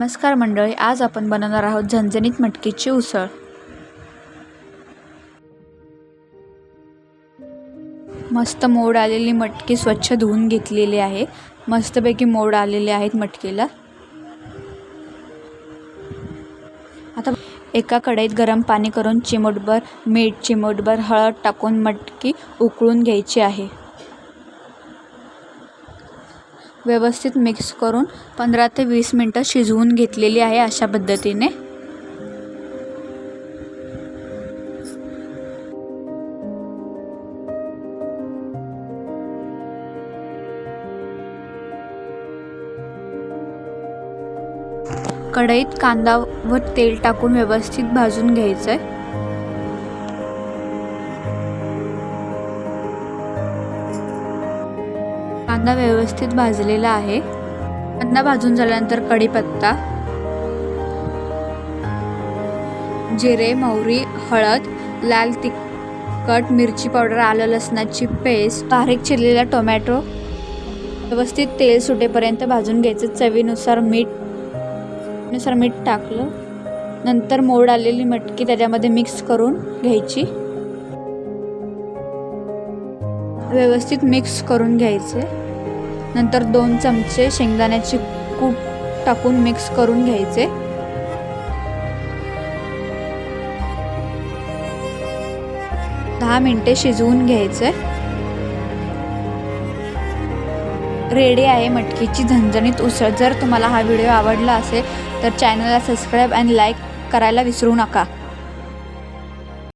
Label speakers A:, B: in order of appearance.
A: नमस्कार मंडळी, आज आपण बनवणार आहोत झणझणीत मटकीची उसळ। मस्त मोड आलेली मटकी स्वच्छ धुवून घेतलेली आहे। मस्तपैकी मोड आलेले आहेत मटकीला। आता एका कढईत गरम पाणी करून चिमूटभर मीठ, चिमूटभर हळद टाकून मटकी उकळून घ्यायची आहे। व्यवस्थित मिक्स करून 15 ते 20 मिनिटे शिजवून घेतलेली आहे। अशा पद्धतीने कढईत कांदा व तेल टाकून व्यवस्थित भाजून घ्यायचंय। कांदा व्यवस्थित भाजलेला आहे। कांदा भाजून झाल्यानंतर कढीपत्ता, जिरे, मोहरी, हळद, लाल तिखट, मिरची पावडर, आलं लसणाची पेस्ट, बारीक चिरलेला टोमॅटो व्यवस्थित तेल सुटेपर्यंत भाजून घ्यायचं। चवीनुसार मीठ टाकलं। नंतर मोड आलेली मटकी त्याच्यामध्ये मिक्स करून घ्यायची। व्यवस्थित मिक्स करून घ्यायचे। नंतर 2 चमचे शेंगदाण्याचे कूट टाकून मिक्स करून घ्यायचे। दहा मिनिटे शिजवून घ्यायचे। रेडी आहे मटकीची झणझणीत उसळ। जर तुम्हाला हा व्हिडिओ आवडला असेल तर चॅनलला सबस्क्राईब आणि लाईक करायला विसरू नका।